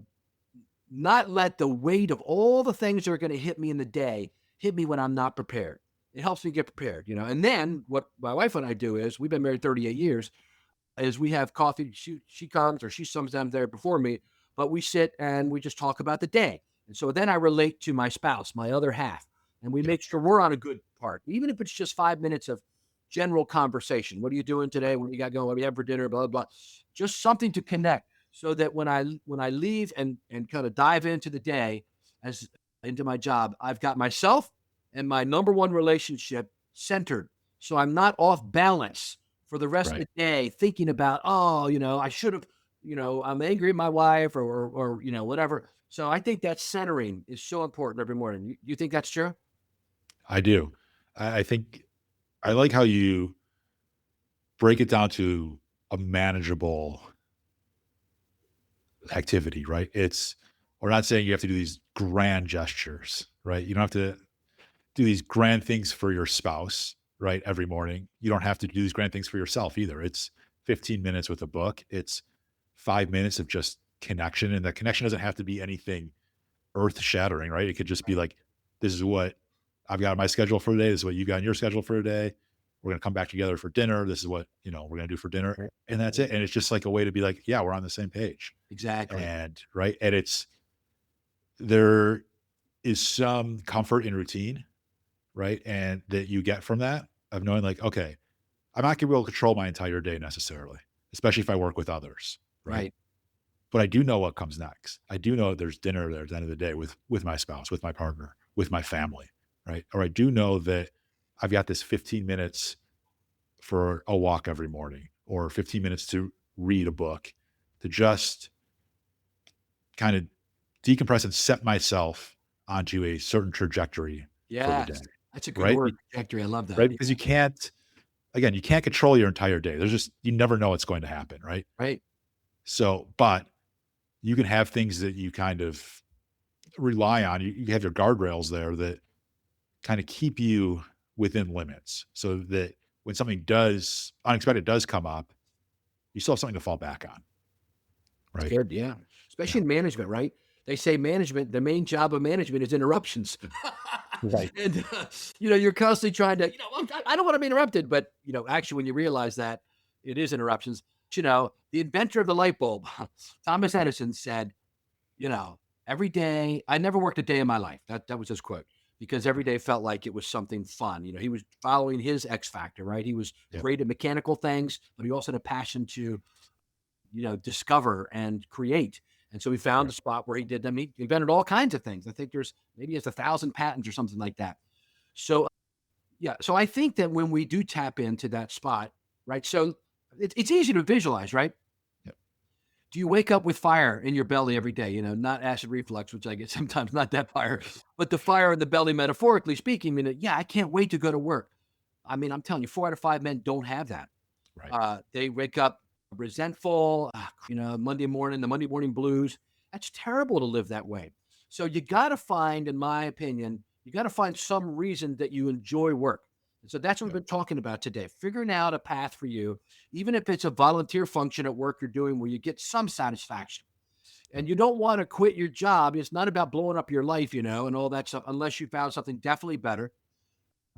A: not let the weight of all the things that are going to hit me in the day hit me when I'm not prepared. It helps me get prepared. And then what my wife and I do is we've been married 38 years is we have coffee. She comes or she's sometimes there before me, but we sit and we just talk about the day. And so then I relate to my spouse, my other half, and we
B: Yep.
A: make sure we're on a good part, even if it's just 5 minutes of general conversation. What are you doing today? What do you got going? What do you have for dinner? Blah blah blah. Just something to connect, so that when I leave and kind of dive into the day as into my job, I've got myself and my number one relationship centered, so I'm not off balance for the rest of
B: Right.
A: the day thinking about, oh, I should have, I'm angry at my wife or whatever. So I think that centering is so important every morning. You think that's true?
B: I do. I think I like how you break it down to a manageable activity, right? We're not saying you have to do these grand gestures, right? You don't have to do these grand things for your spouse, right? Every morning. You don't have to do these grand things for yourself either. It's 15 minutes with a book. It's 5 minutes of just connection. And that connection doesn't have to be anything earth shattering, right? It could just be like, this is what I've got on my schedule for the day. This is what you got on your schedule for the day. We're going to come back together for dinner. This is what, we're going to do for dinner.
A: Right.
B: And that's it. And it's just like a way to be like, yeah, we're on the same page.
A: Exactly.
B: And right. And there is some comfort in routine, right? And that you get from that of knowing like, okay, I'm not going to be able to control my entire day necessarily, especially if I work with others. Right.
A: Right.
B: But I do know what comes next. I do know there's dinner there at the end of the day with my spouse, with my partner, with my family, right? Or I do know that I've got this 15 minutes for a walk every morning or 15 minutes to read a book to just kind of decompress and set myself onto a certain trajectory for the day,
A: Yes. That's a good
B: right?
A: word, trajectory. I love that.
B: Right?
A: Yeah.
B: Because you can't control your entire day. You never know what's going to happen, right?
A: Right.
B: So, but you can have things that you kind of rely on. You have your guardrails there that kind of keep you within limits so that when something unexpected does come up, you still have something to fall back on.
A: It's
B: Right.
A: good. Yeah.
B: Yeah.
A: Especially in management, right? They say management, the main job of management is interruptions.
B: Right.
A: And, you're constantly trying to, I don't want to be interrupted, but, actually, when you realize that it is interruptions, the inventor of the light bulb, Thomas Edison said, you know, every day, I never worked a day in my life. That was his quote. because every day felt like it was something fun. He was following his X factor, right? He was
B: Yep.
A: great at mechanical things, but he also had a passion to, discover and create. And so he found a
B: Right.
A: spot where he did them. He invented all kinds of things. I think there's maybe it's 1,000 patents or something like that. So yeah, so I think that when we do tap into that spot, right? So it's easy to visualize, right?
B: Yep.
A: Do you wake up with fire in your belly every day? Not acid reflux, which I get sometimes, not that fire, but the fire in the belly, metaphorically speaking, meaning, yeah, I can't wait to go to work. I mean, I'm telling you, 4 out of 5 men don't have that.
B: Right.
A: They wake up resentful, Monday morning, the Monday morning blues. That's terrible to live that way. So you got to find, in my opinion, you got to find some reason that you enjoy work. And so that's what we've
B: Yep.
A: been talking about today. Figuring out a path for you, even if it's a volunteer function at work you're doing where you get some satisfaction.
B: Yep.
A: And you don't want to quit your job. It's not about blowing up your life, and all that stuff, unless you found something definitely better.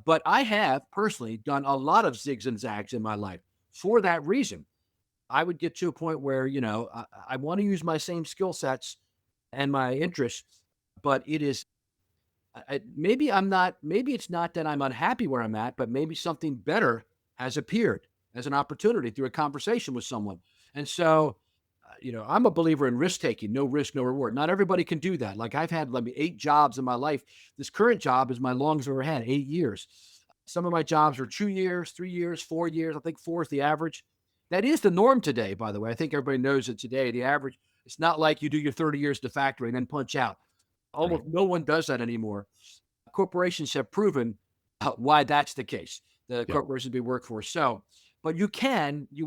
A: But I have personally done a lot of zigs and zags in my life for that reason. I would get to a point where, I want to use my same skill sets and my interests, but it is maybe I'm not. Maybe it's not that I'm unhappy where I'm at, but maybe something better has appeared as an opportunity through a conversation with someone. And so, I'm a believer in risk taking. No risk, no reward. Not everybody can do that. Like I've had, 8 jobs in my life. This current job is my longest I've ever had, 8 years. Some of my jobs are 2 years, 3 years, 4 years. I think four is the average. That is the norm today, by the way. I think everybody knows that today, the average, it's not like you do your 30 years to factory and then punch out.
B: Right.
A: Almost no one does that anymore. Corporations have proven why that's the case. The
B: Yep.
A: corporations we work for. So, but you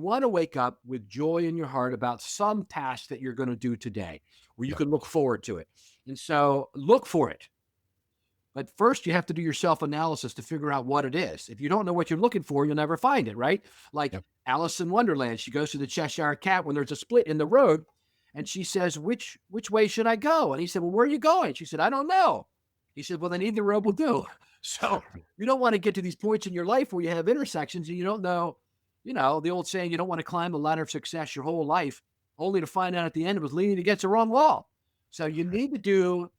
A: want to wake up with joy in your heart about some task that you're going to do today where you
B: Yep.
A: can look forward to it. And so look for it. But first, you have to do your self analysis to figure out what it is. If you don't know what you're looking for, you'll never find it, right? Like
B: Yep.
A: Alice in Wonderland, she goes to the Cheshire Cat when there's a split in the road, and she says, "Which way should I go?" And he said, "Well, where are you going?" She said, "I don't know." He said, "Well, then either road will do." So you don't want to get to these points in your life where you have intersections and you don't know, the old saying, you don't want to climb the ladder of success your whole life, only to find out at the end it was leaning against the wrong wall. So you
B: Right.
A: need to do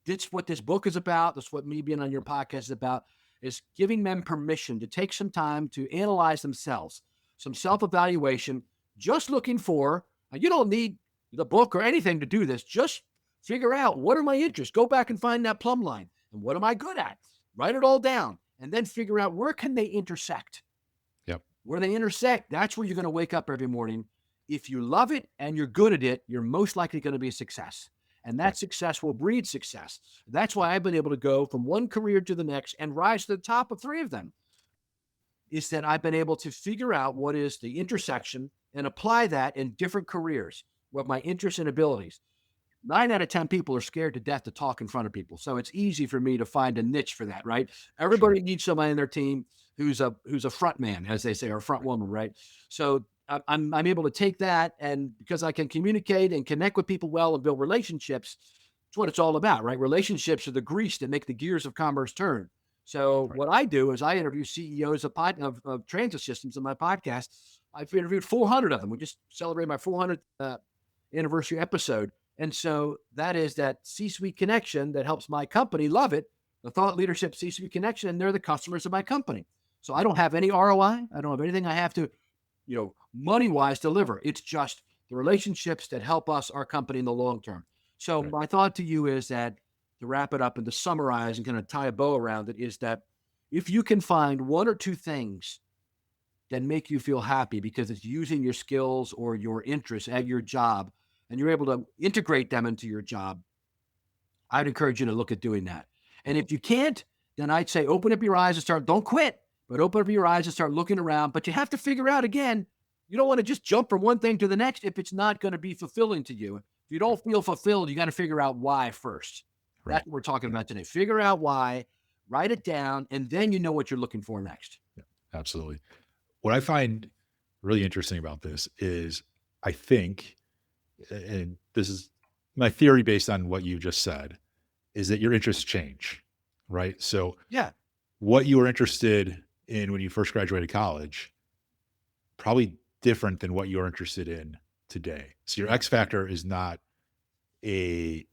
A: that's what this book is about. That's what me being on your podcast is about, is giving men permission to take some time to analyze themselves, some self-evaluation, just looking for, you don't need the book or anything to do this. Just figure out what are my interests. Go back and find that plumb line. And what am I good at? Write it all down. And then figure out where can they intersect.
B: Yep.
A: Where they intersect, that's where you're going to wake up every morning. If you love it and you're good at it, you're most likely going to be a success. And that
B: Right.
A: success will breed success. That's why I've been able to go from one career to the next and rise to the top of 3 of them. Is that I've been able to figure out what is the intersection and apply that in different careers with my interests and abilities. 9 out of 10 people are scared to death to talk in front of people. So it's easy for me to find a niche for that, right?
B: Sure.
A: Everybody needs somebody in their team who's a front man, as they say, or a front woman, right? So I'm able to take that, and because I can communicate and connect with people well and build relationships, it's what it's all about, right? Relationships are the grease that make the gears of commerce turn. So
B: Right.
A: what I do is I interview CEOs of transit systems in my podcast. I've interviewed 400 of them. We just celebrated my 400th anniversary episode. And so that is that C-suite connection that helps my company love it, the thought leadership C-suite connection, and they're the customers of my company. So I
B: Yep.
A: don't have any ROI. I don't have anything I have to, money wise deliver. It's just the relationships that help us, our company in the long term. So
B: Right.
A: my thought to you is that to wrap it up and to summarize and kind of tie a bow around it is that if you can find one or two things that make you feel happy because it's using your skills or your interests at your job and you're able to integrate them into your job, I'd encourage you to look at doing that. And
B: Yep.
A: if you can't, then I'd say open up your eyes and don't quit, but open up your eyes and start looking around. But you have to figure out again, you don't want to just jump from one thing to the next if it's not going to be fulfilling to you. If you
B: Yep.
A: don't feel fulfilled, you got to figure out why first.
B: Right.
A: That's what we're talking
B: Yep.
A: about today. Figure out why, write it down, and then you know what you're looking for next.
B: Yep. Absolutely. What I find really interesting about this is I think, and this is my theory based on what you just said, is that your interests change, right? So
A: Yeah.
B: what you were interested in when you first graduated college, probably different than what you're interested in today. So your X factor is not a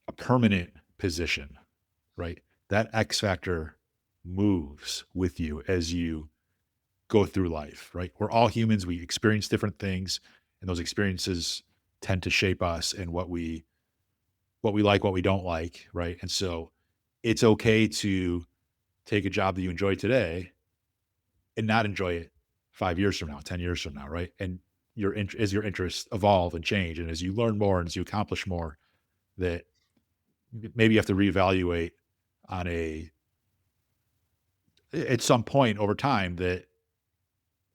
B: a permanent position. right? That X factor moves with you as you go through life, right? We're all humans. We experience different things, and those experiences tend to shape us and what we like, what we don't like, right? And so it's okay to take a job that you enjoy today and not enjoy it 5 years from now, 10 years from now, right? And as your interests evolve and change, and as you learn more and as you accomplish more, that maybe you have to reevaluate on a at some point over time that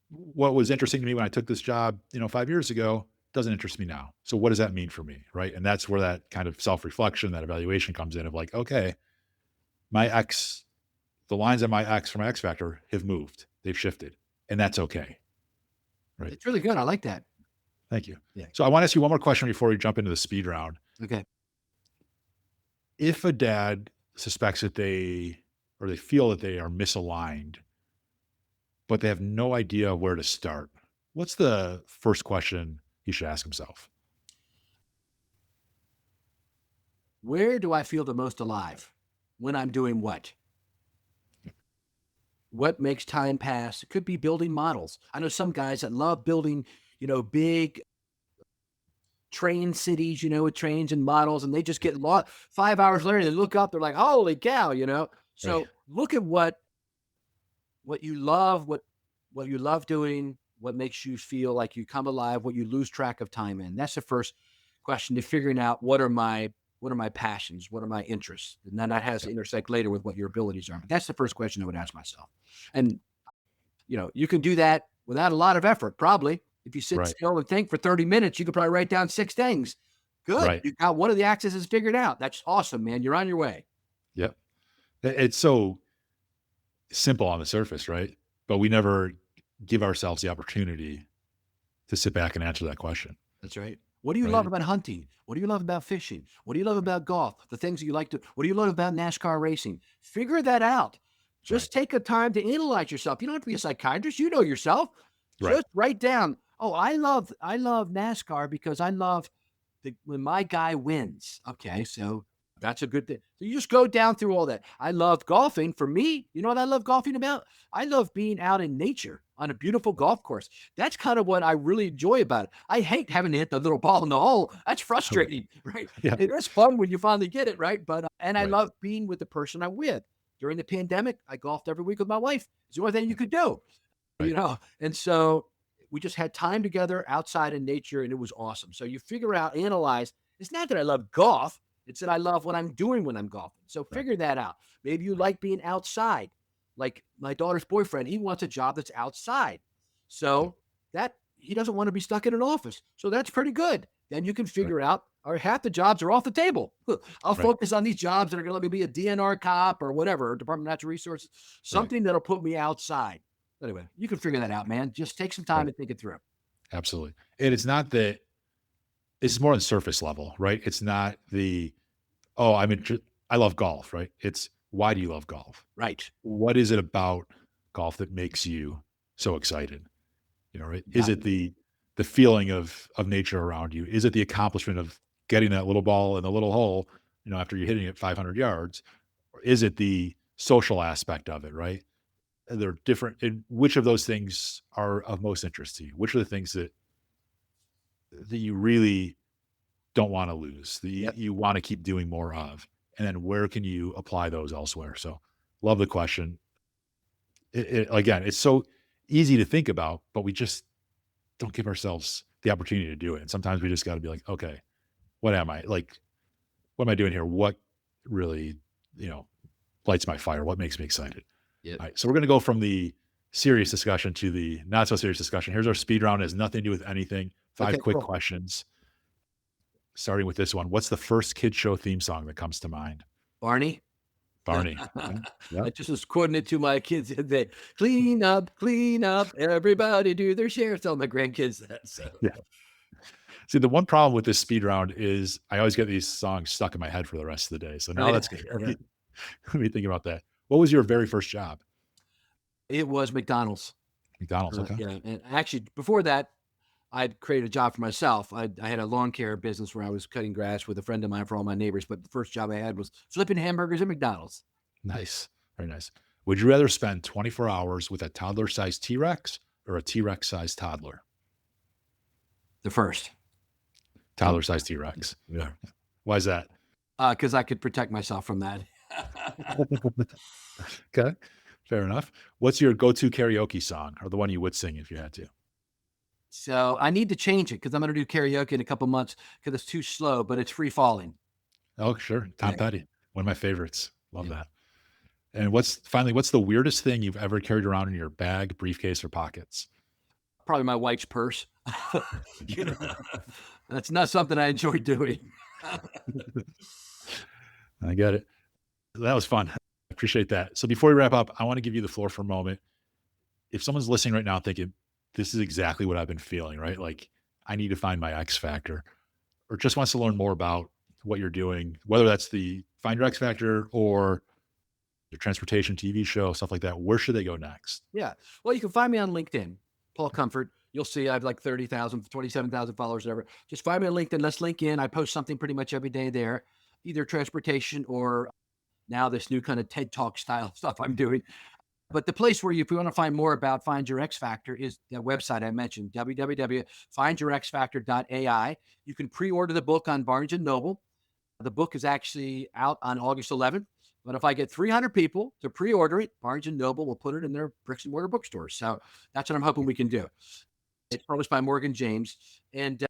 B: what was interesting to me when I took this job, 5 years ago doesn't interest me now. So what does that mean for me? Right. And that's where that kind of self-reflection, that evaluation comes in of like, okay, my X, the lines on my X for my X factor have moved. They've shifted. And that's okay. Right.
A: It's really good. I like that.
B: Thank you.
A: Yeah.
B: So I want to ask you one more question before we jump into the speed round.
A: Okay.
B: If a dad suspects that they feel that they are misaligned, but they have no idea where to start, what's the first question he should ask himself?
A: Where do I feel the most alive when I'm doing what? What makes time pass? It could be building models. I know some guys that love building, big train cities, with trains and models, and they just get lost. 5 hours later, they look up, they're like, holy cow.
B: Right.
A: So look at what you love, what you love doing, what makes you feel like you come alive, what you lose track of time in. That's the first question to figuring out what are my passions, what are my interests, and then that has to
B: Yep.
A: intersect later with what your abilities are. But that's the first question I would ask myself. And you can do that without a lot of effort, probably. If you sit
B: Right.
A: still and think for 30 minutes, you could probably write down 6 things. Good.
B: Right.
A: You got one of the axes figured out. That's awesome, man. You're on your way.
B: Yep. It's so simple on the surface, right? But we never give ourselves the opportunity to sit back and answer that question,
A: That's right. What do you love
B: right?
A: about hunting? What do you love about fishing? What do you love about golf? The things that you like to, what do you love about NASCAR racing? Figure that out.
B: Right.
A: Just take a time to analyze yourself. You don't have to be a psychiatrist. You know yourself.
B: Right.
A: Just write down, oh, I love NASCAR because I love when my guy wins. Okay, so that's a good thing. So you just go down through all that. I love golfing. For me, you know what I love golfing about? I love being out in nature on a beautiful golf course. That's kind of what I really enjoy about it. I hate having to hit the little ball in the hole. That's
B: Right.
A: frustrating, right?
B: Yeah.
A: It's fun when you finally get it, right? But and I
B: Right.
A: love being with the person I'm with. During the pandemic, I golfed every week with my wife. It's the only thing you could do,
B: Right.
A: and so we just had time together outside in nature, and it was awesome. So you figure out, analyze. It's not that I love golf, it's that I love what I'm doing when I'm golfing. So
B: Right.
A: figure that out. Maybe you like being outside. Like my daughter's boyfriend, he wants a job that's outside.
B: Yep.
A: So that he doesn't want to be stuck in an office. So that's pretty good. Then you can
B: Right.
A: figure out, or half the jobs are off the table. I'll
B: Right.
A: focus on these jobs that are going to let me be a DNR cop or whatever, Department of Natural Resources,
B: Right.
A: something that'll put me outside. Anyway, you can figure that out, man. Just take some time
B: Right.
A: and think it through.
B: Absolutely. And it's not that it's more on surface level, right? It's not oh, I love golf, right? It's why do you love golf?
A: Right.
B: What is it about golf that makes you so excited? Right? Is
A: Got
B: it
A: it.
B: the feeling of nature around you? Is it the accomplishment of getting that little ball in the little hole, after you're hitting it 500 yards? Or is it the social aspect of it, right? And they're different. And which of those things are of most interest to you? Which are the things that you really don't want to lose, that you,
A: Yep.
B: you want to keep doing more of? And then where can you apply those elsewhere? So love the question. Again, it's so easy to think about, but we just don't give ourselves the opportunity to do it. And sometimes we just got to be like, okay, what am I like? What am I doing here? What really, you know, lights my fire? What makes me excited?
A: Yep.
B: All right. So we're going to go from the serious discussion to the not so serious discussion. Here's our speed round. It has nothing to do with anything.
A: Okay,
B: Five quick
A: cool.
B: questions. Starting with this one. What's the first kid show theme song that comes to mind?
A: Barney.
B: Barney. Okay.
A: I
B: Yep.
A: just was quoting it to my kids the other day. Clean up, everybody do their share. Tell my grandkids that. So
B: Yeah. See, the one problem with this speed round is I always get these songs stuck in my head for the rest of the day. So now
A: yeah,
B: that's good.
A: yeah.
B: Let me think about that. What was your very first job?
A: It was McDonald's.
B: McDonald's. Okay.
A: Yeah, and actually before that, I'd created a job for myself. I had a lawn care business where I was cutting grass with a friend of mine for all my neighbors. But the first job I had was flipping hamburgers at McDonald's.
B: Nice. Very nice. Would you rather spend 24 hours with a toddler sized T Rex or a T Rex sized toddler?
A: The first,
B: Toddler sized T Rex.
A: yeah,
B: Why is that?
A: because I could protect myself from that.
B: Okay. Fair enough. What's your go to karaoke song or the one you would sing if you had to?
A: So I need to change it because I'm going to do karaoke in a couple months because it's too slow. But it's free falling.
B: Oh, sure. Tom
A: Yeah,
B: Petty. One of my favorites. Love
A: yeah.
B: that. And what's the weirdest thing you've ever carried around in your bag, briefcase, or pockets?
A: Probably my wife's purse. You know, that's not something I enjoy doing.
B: I get it. That was fun. I appreciate that. So before we wrap up, I want to give you the floor for a moment. If someone's listening right now thinking, this is exactly what I've been feeling, right? Like, I need to find my X factor, or just wants to learn more about what you're doing, whether that's the Find Your X Factor or your transportation TV show, stuff like that, where should they go next?
A: Yeah. Well, you can find me on LinkedIn, Paul Comfort. You'll see I have like 30,000, 27,000 followers, whatever. Just find me on LinkedIn. Let's link in. I post something pretty much every day there, either transportation or now this new kind of TED Talk style stuff I'm doing. But the place where if you want to find more about Find Your X Factor is the website I mentioned, www.findyourxfactor.ai. You can pre-order the book on Barnes and Noble. The book is actually out on August 11th. But if I get 300 people to pre-order it, Barnes and Noble will put it in their bricks and mortar bookstores. So that's what I'm hoping we can do. It's published by Morgan James, and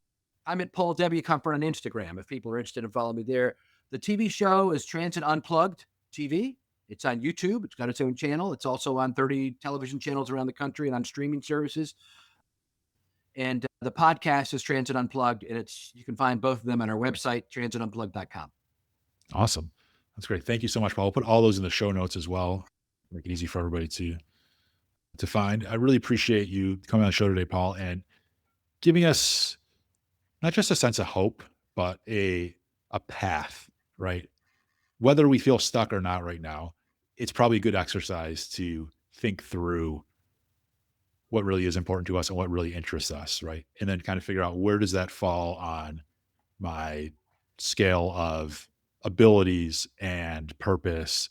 A: I'm at Paul W. Comfort on Instagram. If people are interested in following me there, the TV show is Transit Unplugged TV. It's on YouTube. It's got its own channel. It's also on 30 television channels around the country and on streaming services. And the podcast is Transit Unplugged, and you can find both of them on our website, transitunplugged.com.
B: Awesome. That's great. Thank you so much, Paul. I'll put all those in the show notes as well. Make it easy for everybody to find. I really appreciate you coming on the show today, Paul, and giving us not just a sense of hope, but a path, right? Whether we feel stuck or not right now, it's probably a good exercise to think through what really is important to us and what really interests us, right? And then kind of figure out where does that fall on my scale of abilities and purpose,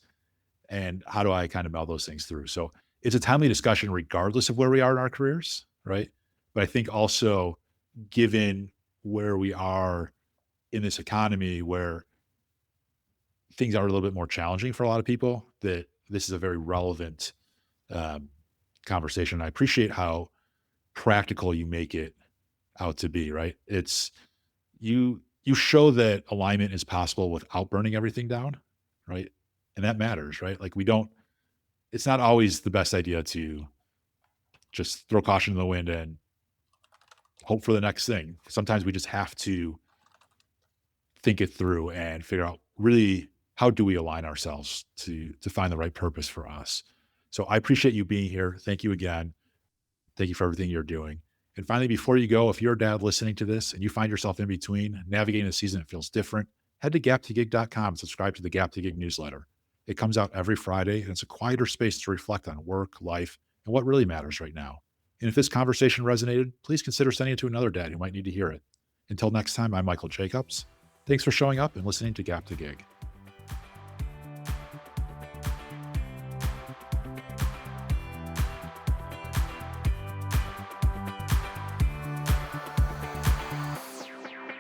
B: and how do I kind of meld those things through? So it's a timely discussion regardless of where we are in our careers, right? But I think also given where we are in this economy where things are a little bit more challenging for a lot of people, that this is a very relevant um, conversation. I appreciate how practical you make it out to be, right? You show that alignment is possible without burning everything down, right? And that matters, right? Like it's not always the best idea to just throw caution to the wind and hope for the next thing. Sometimes we just have to think it through and figure out really how do we align ourselves to find the right purpose for us. So I appreciate you being here. Thank you again. Thank you for everything you're doing. And finally, before you go, if you're a dad listening to this and you find yourself in between navigating a season that feels different, head to gap2gig.com and subscribe to the Gap to Gig newsletter. It comes out every Friday and it's a quieter space to reflect on work, life, and what really matters right now. And if this conversation resonated, please consider sending it to another dad who might need to hear it. Until next time, I'm Michael Jacobs. Thanks for showing up and listening to Gap to Gig.